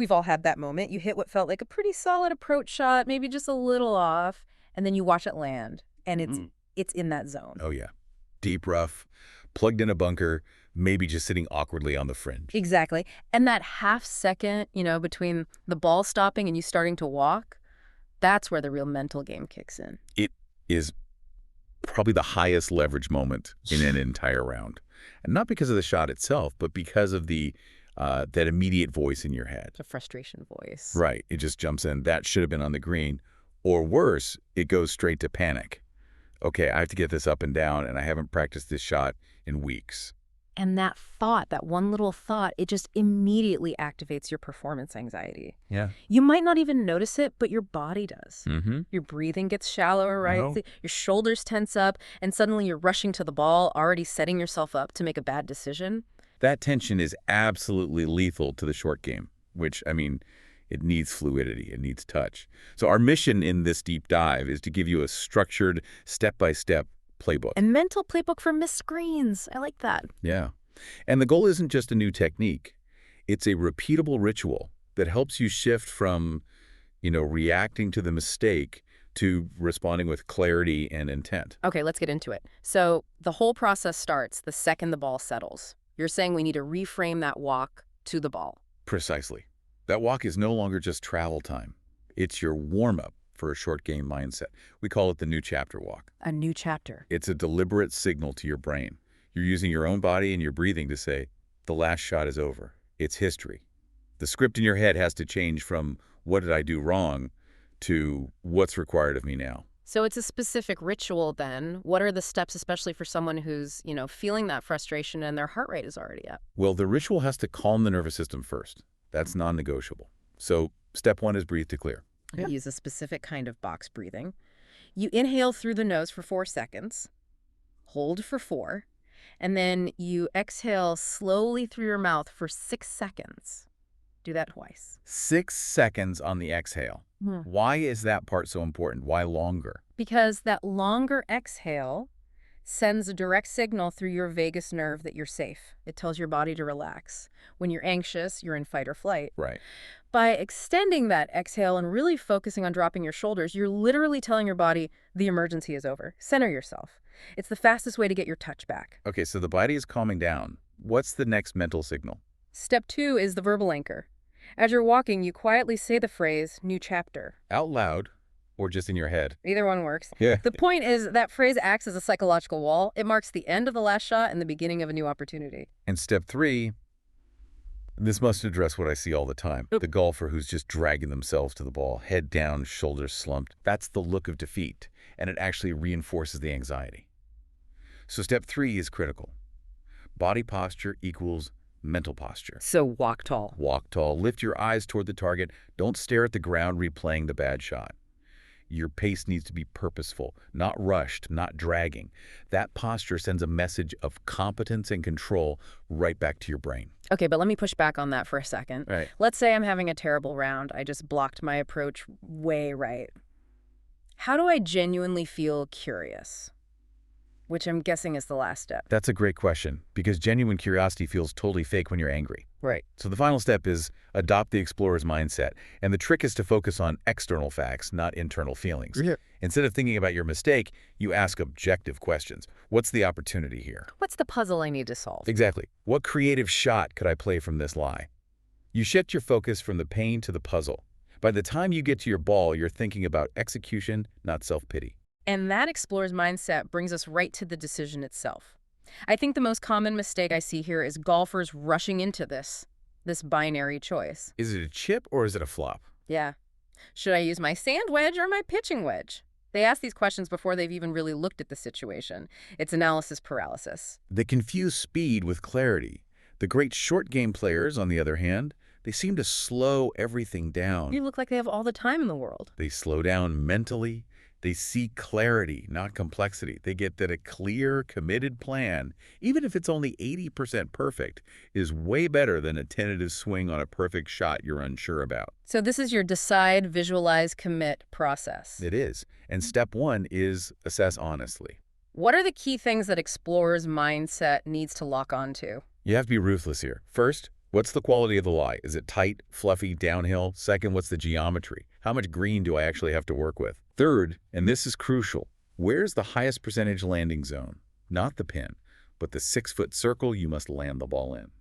We've all had that moment. You hit what felt like a pretty solid approach shot, maybe just a little off, and then you watch it land, and it's in that zone. Oh, yeah. Deep rough, plugged in a bunker, maybe just sitting awkwardly on the fringe. Exactly. And that half second, between the ball stopping and you starting to walk, that's where the real mental game kicks in. It is probably the highest leverage moment in an entire round. And not because of the shot itself, but because of that immediate voice in your head. It's a frustration voice. Right. It just jumps in. That should have been on the green. Or worse, it goes straight to panic. Okay, I have to get this up and down, and I haven't practiced this shot in weeks. And that thought, that one little thought, it just immediately activates your performance anxiety. Yeah. You might not even notice it, but your body does. Mm-hmm. Your breathing gets shallower, right? No. Your shoulders tense up, and suddenly you're rushing to the ball, already setting yourself up to make a bad decision. That tension is absolutely lethal to the short game, which, I mean, it needs fluidity, it needs touch. So our mission in this deep dive is to give you a structured, step-by-step playbook. A mental playbook for missed screens. I like that. Yeah. And the goal isn't just a new technique. It's a repeatable ritual that helps you shift from, reacting to the mistake to responding with clarity and intent. Okay, let's get into it. So the whole process starts the second the ball settles. You're saying we need to reframe that walk to the ball. Precisely. That walk is no longer just travel time. It's your warm-up for a short game mindset. We call it the new chapter walk. A new chapter. It's a deliberate signal to your brain. You're using your own body and your breathing to say, the last shot is over. It's history. The script in your head has to change from what did I do wrong to what's required of me now. So it's a specific ritual then. What are the steps, especially for someone who's, feeling that frustration and their heart rate is already up? Well, the ritual has to calm the nervous system first. That's non-negotiable. So step one is breathe to clear. You use a specific kind of box breathing. You inhale through the nose for 4 seconds, hold for 4, and then you exhale slowly through your mouth for 6 seconds. Do that twice. 6 seconds on the exhale. Why is that part so important? Why longer? Because that longer exhale sends a direct signal through your vagus nerve that you're safe. It tells your body to relax. When you're anxious, you're in fight or flight. Right. By extending that exhale and really focusing on dropping your shoulders, you're literally telling your body the emergency is over. Center yourself. It's the fastest way to get your touch back. Okay, so the body is calming down. What's the next mental signal? Step 2 is the verbal anchor. As you're walking, you quietly say the phrase, new chapter. Out loud or just in your head? Either one works. Yeah. The point is that phrase acts as a psychological wall. It marks the end of the last shot and the beginning of a new opportunity. And step 3, this must address what I see all the time. The golfer who's just dragging themselves to the ball, head down, shoulders slumped. That's the look of defeat, and it actually reinforces the anxiety. So step 3 is critical. Body posture equals mental posture. So walk tall. Walk tall. Lift your eyes toward the target. Don't stare at the ground replaying the bad shot. Your pace needs to be purposeful, not rushed, not dragging. That posture sends a message of competence and control right back to your brain. Okay, but let me push back on that for a second. Right. Let's say I'm having a terrible round. I just blocked my approach way right. How do I genuinely feel curious? Which I'm guessing is the last step. That's a great question, because genuine curiosity feels totally fake when you're angry. Right. So the final step is adopt the explorer's mindset. And the trick is to focus on external facts, not internal feelings. Yeah. Instead of thinking about your mistake, you ask objective questions. What's the opportunity here? What's the puzzle I need to solve? Exactly. What creative shot could I play from this lie? You shift your focus from the pain to the puzzle. By the time you get to your ball, you're thinking about execution, not self-pity. And that explorer's mindset brings us right to the decision itself. I think the most common mistake I see here is golfers rushing into this binary choice. Is it a chip or is it a flop? Yeah. Should I use my sand wedge or my pitching wedge? They ask these questions before they've even really looked at the situation. It's analysis paralysis. They confuse speed with clarity. The great short game players, on the other hand, they seem to slow everything down. You look like they have all the time in the world. They slow down mentally. They see clarity, not complexity. They get that a clear, committed plan, even if it's only 80% perfect, is way better than a tentative swing on a perfect shot you're unsure about. So this is your decide, visualize, commit process. It is. And step 1 is assess honestly. What are the key things that explorer's mindset needs to lock onto? You have to be ruthless here. First, What's the quality of the lie? Is it tight, fluffy, downhill? Second, what's the geometry? How much green do I actually have to work with? Third, and this is crucial, where's the highest percentage landing zone? Not the pin, but the 6-foot circle you must land the ball in.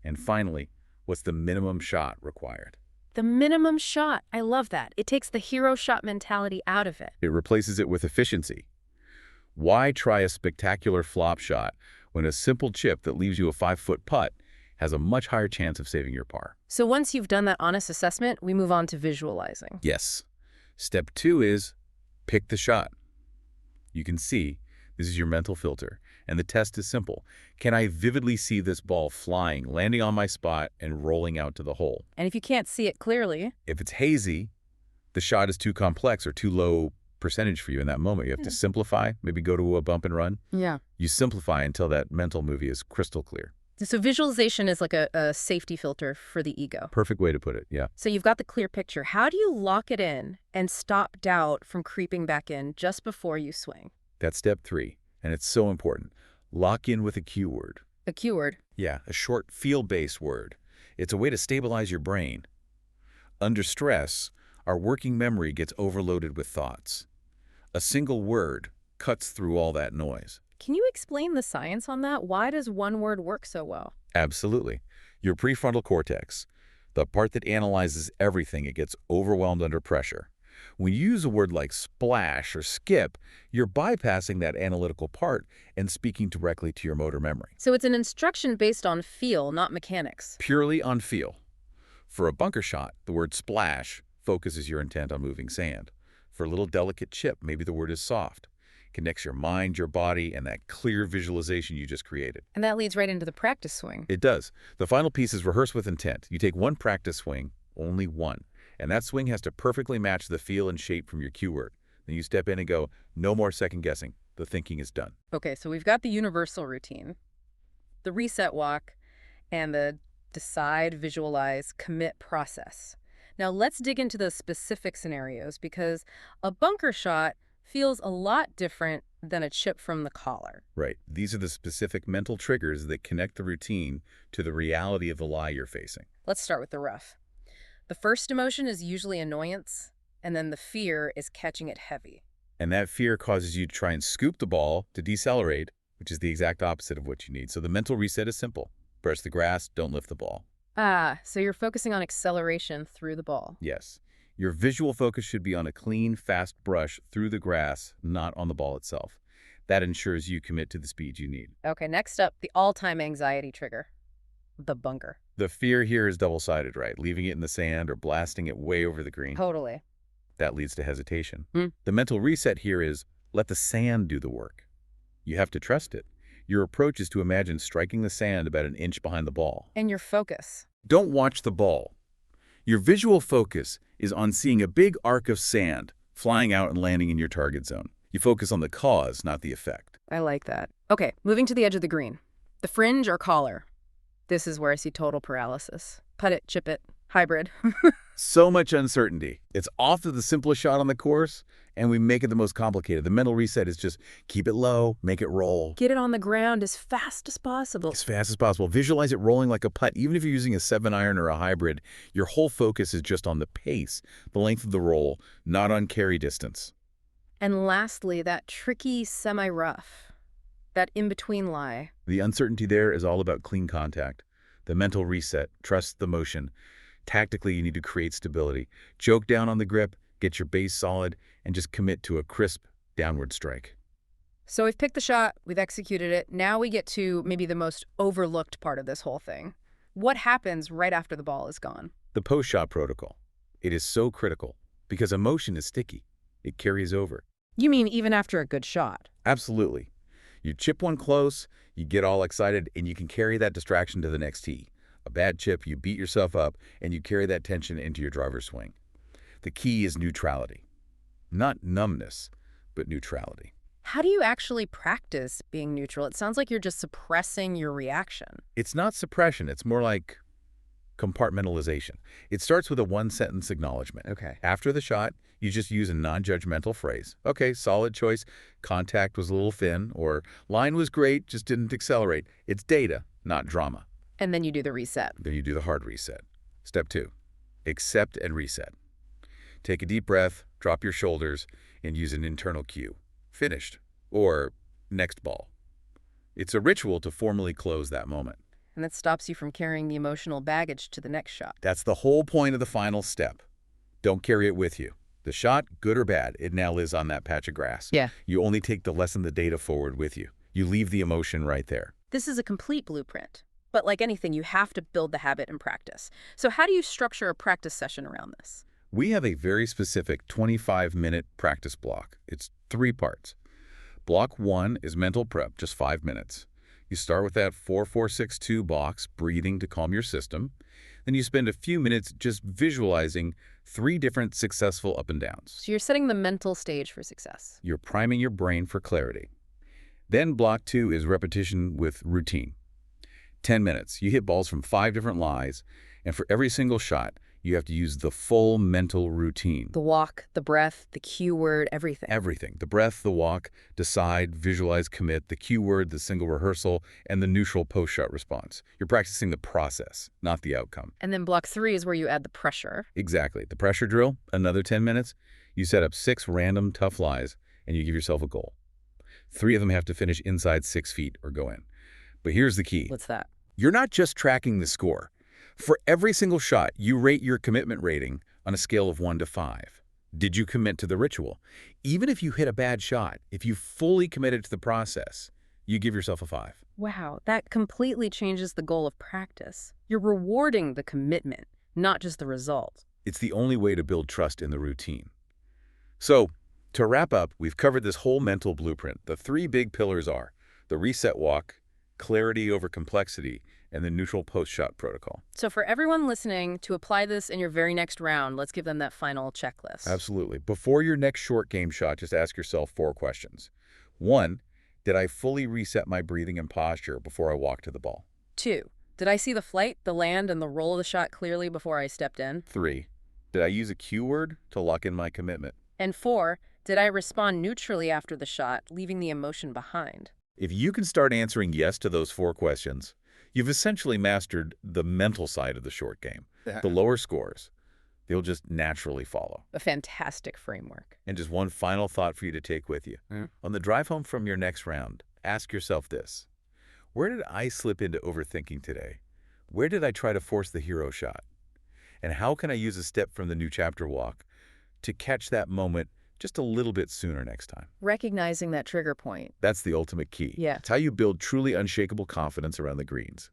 And finally, what's the minimum shot required? The minimum shot. I love that. It takes the hero shot mentality out of it. It replaces it with efficiency. Why try a spectacular flop shot when a simple chip that leaves you a 5-foot putt has a much higher chance of saving your par? So once you've done that honest assessment, we move on to visualizing. Yes. Step 2 is pick the shot. You can see this is your mental filter, and the test is simple. Can I vividly see this ball flying, landing on my spot, and rolling out to the hole? And if you can't see it clearly, If it's hazy, the shot is too complex or too low percentage for you in that moment. You have to simplify, maybe go to a bump and run. yeah. You simplify until that mental movie is crystal clear. So visualization is like a safety filter for the ego. Perfect way to put it, yeah. So you've got the clear picture. How do you lock it in and stop doubt from creeping back in just before you swing? That's step 3, and it's so important. Lock in with a cue word. A cue word. Yeah, a short feel-based word. It's a way to stabilize your brain. Under stress, our working memory gets overloaded with thoughts. A single word cuts through all that noise. Can you explain the science on that? Why does one word work so well? Absolutely. Your prefrontal cortex, the part that analyzes everything, it gets overwhelmed under pressure. When you use a word like splash or skip, you're bypassing that analytical part and speaking directly to your motor memory. So it's an instruction based on feel, not mechanics. Purely on feel. For a bunker shot, the word splash focuses your intent on moving sand. For a little delicate chip, maybe the word is soft. Connects your mind, your body, and that clear visualization you just created. And that leads right into the practice swing. It does. The final piece is rehearse with intent. You take one practice swing, only one, and that swing has to perfectly match the feel and shape from your cue word. Then you step in and go, no more second guessing. The thinking is done. Okay, so we've got the universal routine, the reset walk, and the decide, visualize, commit process. Now let's dig into the specific scenarios because a bunker shot feels a lot different than a chip from the collar. Right. These are the specific mental triggers that connect the routine to the reality of the lie you're facing. Let's start with the rough. The first emotion is usually annoyance, and then the fear is catching it heavy. And that fear causes you to try and scoop the ball to decelerate, which is the exact opposite of what you need. So the mental reset is simple. Brush the grass, don't lift the ball. Ah, so you're focusing on acceleration through the ball. Yes. Your visual focus should be on a clean, fast brush through the grass, not on the ball itself. That ensures you commit to the speed you need. Okay, next up, the all-time anxiety trigger, the bunker. The fear here is double-sided, right? Leaving it in the sand or blasting it way over the green. Totally. That leads to hesitation. Hmm. The mental reset here is let the sand do the work. You have to trust it. Your approach is to imagine striking the sand about an inch behind the ball. And your focus. Don't watch the ball. Your visual focus is on seeing a big arc of sand flying out and landing in your target zone. You focus on the cause, not the effect. I like that. Okay, moving to the edge of the green. The fringe or collar. This is where I see total paralysis. Putt it, chip it, hybrid. So much uncertainty. It's often the simplest shot on the course, and we make it the most complicated. The mental reset is just keep it low, make it roll. Get it on the ground as fast as possible. As fast as possible. Visualize it rolling like a putt. Even if you're using a 7-iron or a hybrid, your whole focus is just on the pace, the length of the roll, not on carry distance. And lastly, that tricky semi-rough. That in-between lie. The uncertainty there is all about clean contact. The mental reset, trust the motion. Tactically, you need to create stability. Choke down on the grip, get your base solid, and just commit to a crisp downward strike. So we've picked the shot, we've executed it. Now we get to maybe the most overlooked part of this whole thing. What happens right after the ball is gone? The post-shot protocol. It is so critical because emotion is sticky. It carries over. You mean even after a good shot? Absolutely. You chip one close, you get all excited, and you can carry that distraction to the next tee. A bad chip, you beat yourself up, and you carry that tension into your driver's swing. The key is neutrality. Not numbness, but neutrality. How do you actually practice being neutral? It sounds like you're just suppressing your reaction. It's not suppression. It's more like compartmentalization. It starts with a one-sentence acknowledgement. Okay. After the shot, you just use a non-judgmental phrase. Okay, solid choice. Contact was a little thin, or line was great, just didn't accelerate. It's data, not drama. And then you do the reset. Then you do the hard reset. Step 2, accept and reset. Take a deep breath, drop your shoulders, and use an internal cue. Finished. Or next ball. It's a ritual to formally close that moment. And that stops you from carrying the emotional baggage to the next shot. That's the whole point of the final step. Don't carry it with you. The shot, good or bad, it now lives on that patch of grass. Yeah. You only take the lesson, the data forward with you. You leave the emotion right there. This is a complete blueprint. But like anything, you have to build the habit and practice. So how do you structure a practice session around this? We have a very specific 25-minute practice block. It's 3 parts. Block 1 is mental prep, just 5 minutes. You start with that 4-4-6-2 box, breathing to calm your system. Then you spend a few minutes just visualizing 3 different successful up and downs. So you're setting the mental stage for success. You're priming your brain for clarity. Then block 2 is repetition with routine. 10 minutes. You hit balls from 5 different lies, and for every single shot, you have to use the full mental routine. The walk, the breath, the cue word, everything. Everything. The breath, the walk, decide, visualize, commit, the cue word, the single rehearsal, and the neutral post-shot response. You're practicing the process, not the outcome. And then block 3 is where you add the pressure. Exactly. The pressure drill, another 10 minutes. You set up 6 random tough lies, and you give yourself a goal. 3 of them have to finish inside 6 feet or go in. But here's the key. What's that? You're not just tracking the score. For every single shot, you rate your commitment rating on a scale of 1 to 5. Did you commit to the ritual? Even if you hit a bad shot, if you fully committed to the process, you give yourself a 5. Wow, that completely changes the goal of practice. You're rewarding the commitment, not just the result. It's the only way to build trust in the routine. So, to wrap up, we've covered this whole mental blueprint. The 3 big pillars are the reset walk, clarity over complexity, and the neutral post-shot protocol. So for everyone listening, to apply this in your very next round, let's give them that final checklist. Absolutely. Before your next short game shot, just ask yourself 4 questions. 1, did I fully reset my breathing and posture before I walked to the ball? 2, did I see the flight, the land, and the roll of the shot clearly before I stepped in? 3, did I use a cue word to lock in my commitment? And 4, did I respond neutrally after the shot, leaving the emotion behind? If you can start answering yes to those 4 questions, you've essentially mastered the mental side of the short game. The lower scores, they'll just naturally follow. A fantastic framework. And just one final thought for you to take with you. On the drive home from your next round, ask yourself this. Where did I slip into overthinking today? Where did I try to force the hero shot? And how can I use a step from the new chapter walk to catch that moment just a little bit sooner next time? Recognizing that trigger point. That's the ultimate key. Yeah. It's how you build truly unshakable confidence around the greens.